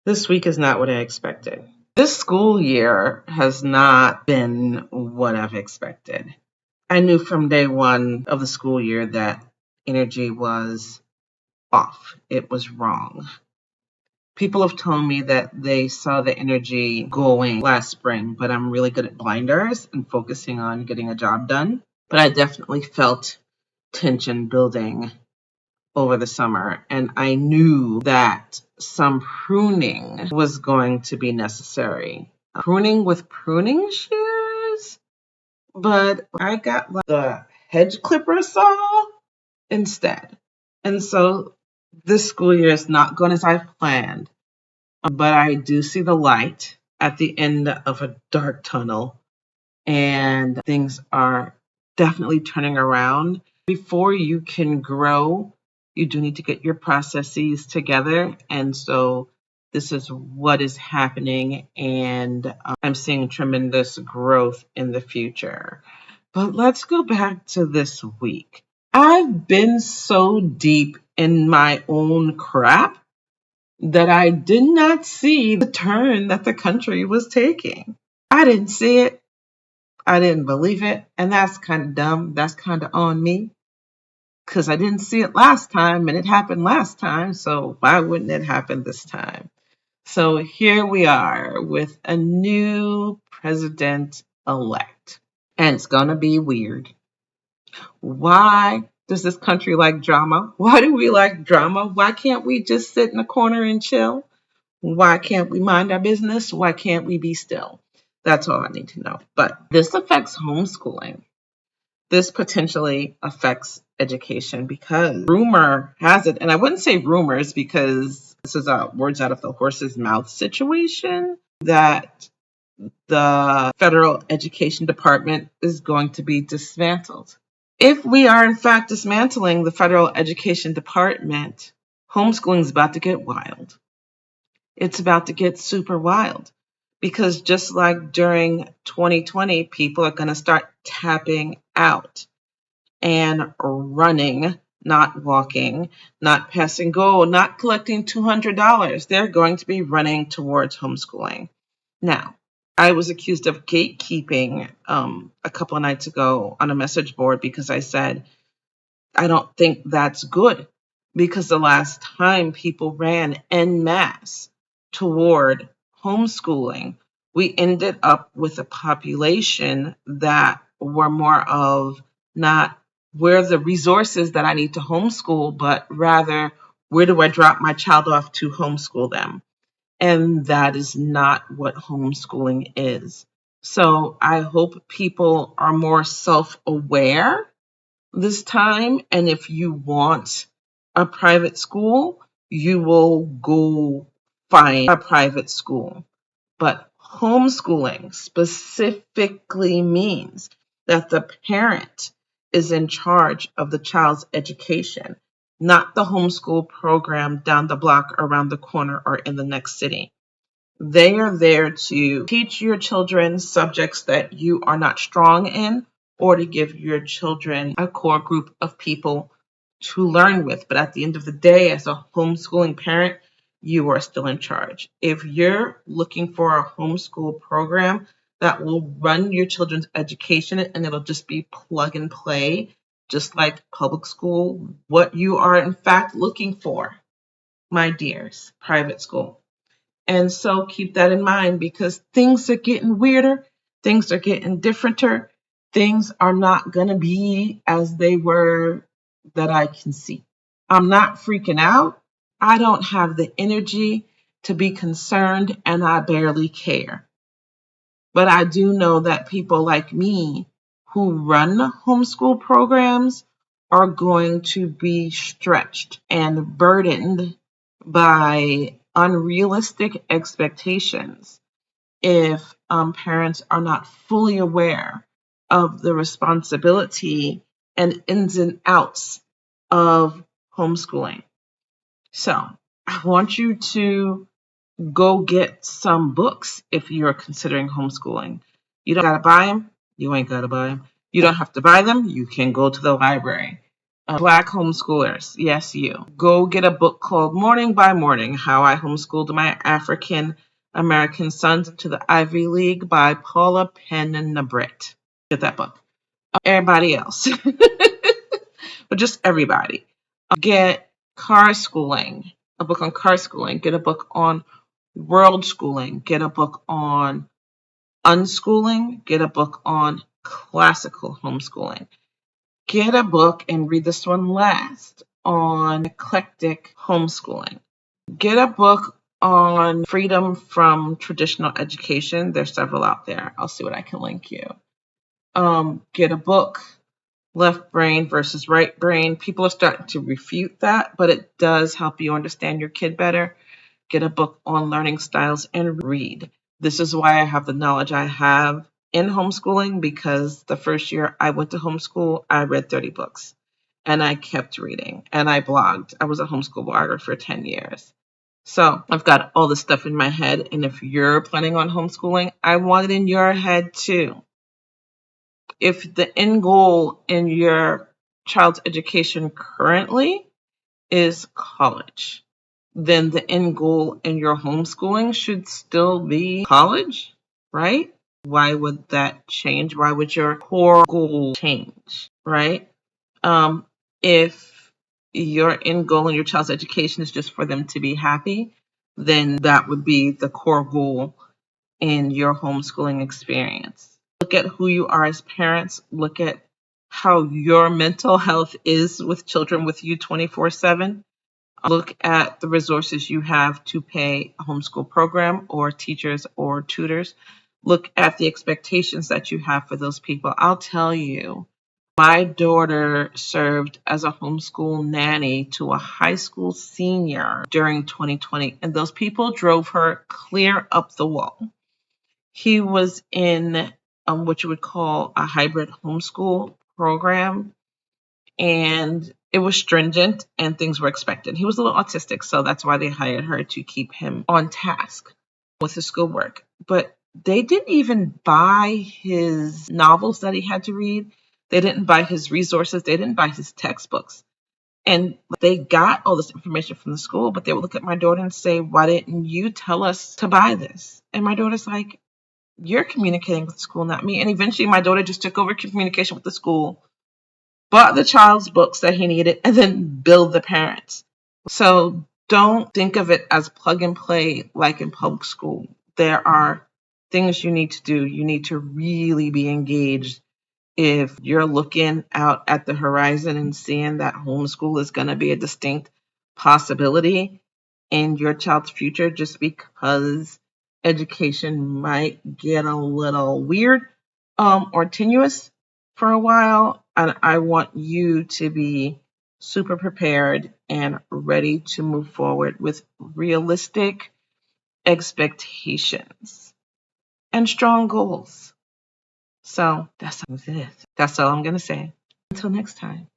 This week is not what I expected. This school year has not been what I've expected. I knew from day one of the school year that energy was off. It was wrong. People have told me that they saw the energy going last spring, but I'm really good at blinders and focusing on getting a job done. But I definitely felt tension building over the summer, and I knew that some pruning was going to be necessary. Pruning with pruning shears, but I got the hedge clipper saw instead. And so this school year is not going as I planned, but I do see the light at the end of a dark tunnel, and things are definitely turning around. Before you can grow, you do need to get your processes together. And so this is what is happening, and I'm seeing tremendous growth in the future. But let's go back to this week. I've been so deep in my own crap that I did not see the turn that the country was taking. I didn't see it. I didn't believe it. And that's kind of dumb. That's kind of on me because I didn't see it last time and it happened last time. So why wouldn't it happen this time? So here we are with a new president-elect. And it's going to be weird. Why does this country like drama? Why do we like drama? Why can't we just sit in a corner and chill? Why can't we mind our business? Why can't we be still? That's all I need to know. But this affects homeschooling. This potentially affects education because rumor has it, and I wouldn't say rumors because this is a words out of the horse's mouth situation, that the federal education department is going to be dismantled. If we are in fact dismantling the federal education department, homeschooling is about to get wild. It's about to get super wild because just like during 2020, people are going to start tapping out and running, not walking, not passing go, not collecting $200. They're going to be running towards homeschooling. Now, I was accused of gatekeeping a couple of nights ago on a message board because I said, I don't think that's good because the last time people ran en masse toward homeschooling, we ended up with a population that were more of not where the resources that I need to homeschool, but rather where do I drop my child off to homeschool them? And that is not what homeschooling is. So I hope people are more self-aware this time. And if you want a private school, you will go find a private school. But homeschooling specifically means that the parent is in charge of the child's education, not the homeschool program down the block, around the corner, or in the next city. They are there to teach your children subjects that you are not strong in, or to give your children a core group of people to learn with. But at the end of the day, as a homeschooling parent, you are still in charge. If you're looking for a homeschool program that will run your children's education and it'll just be plug and play, just like public school, what you are in fact looking for, my dears, private school. And so keep that in mind because things are getting weirder, things are getting differenter, things are not going to be as they were that I can see. I'm not freaking out. I don't have the energy to be concerned and I barely care. But I do know that people like me who run homeschool programs are going to be stretched and burdened by unrealistic expectations if parents are not fully aware of the responsibility and ins and outs of homeschooling. So I want you to go get some books if you're considering homeschooling. You don't got to buy them. You ain't got to buy them. You don't have to buy them. You can go to the library. Black homeschoolers, yes, you. Go get a book called Morning by Morning, How I Homeschooled My African American Sons into the Ivy League by Paula Penn-Nabritt. Get that book. Everybody else, but just everybody. Get car schooling, a book on car schooling. Get a book on world schooling. Get a book on unschooling. Get a book on classical homeschooling. Get a book and read this one last on eclectic homeschooling. Get a book on freedom from traditional education. There's several out there. I'll see what I can link you. Get a book, Left Brain versus Right Brain. People are starting to refute that, but it does help you understand your kid better. Get a book on learning styles and read. This is why I have the knowledge I have in homeschooling, because the first year I went to homeschool, I read 30 books and I kept reading and I blogged. I was a homeschool blogger for 10 years. So I've got all this stuff in my head. And if you're planning on homeschooling, I want it in your head too. If the end goal in your child's education currently is college, then the end goal in your homeschooling should still be college, right? Why would that change? Why would your core goal change, right? If your end goal in your child's education is just for them to be happy, then that would be the core goal in your homeschooling experience. Look at who you are as parents. Look at how your mental health is with children with you 24/7. Look at the resources you have to pay a homeschool program or teachers or tutors. Look at the expectations that you have for those people. I'll tell you, my daughter served as a homeschool nanny to a high school senior during 2020, and those people drove her clear up the wall. He was in what you would call a hybrid homeschool program, and it was stringent and things were expected. He was a little autistic, so that's why they hired her to keep him on task with his schoolwork. But they didn't even buy his novels that he had to read. They didn't buy his resources. They didn't buy his textbooks. And they got all this information from the school, but they would look at my daughter and say, "Why didn't you tell us to buy this?" And my daughter's like, "You're communicating with the school, not me." And eventually my daughter just took over communication with the school, bought the child's books that he needed, and then billed the parents. So don't think of it as plug and play like in public school. There are things you need to do. You need to really be engaged if you're looking out at the horizon and seeing that homeschool is going to be a distinct possibility in your child's future, just because education might get a little weird or tenuous for a while. And I want you to be super prepared and ready to move forward with realistic expectations and strong goals. So that's all I'm going to say. Until next time.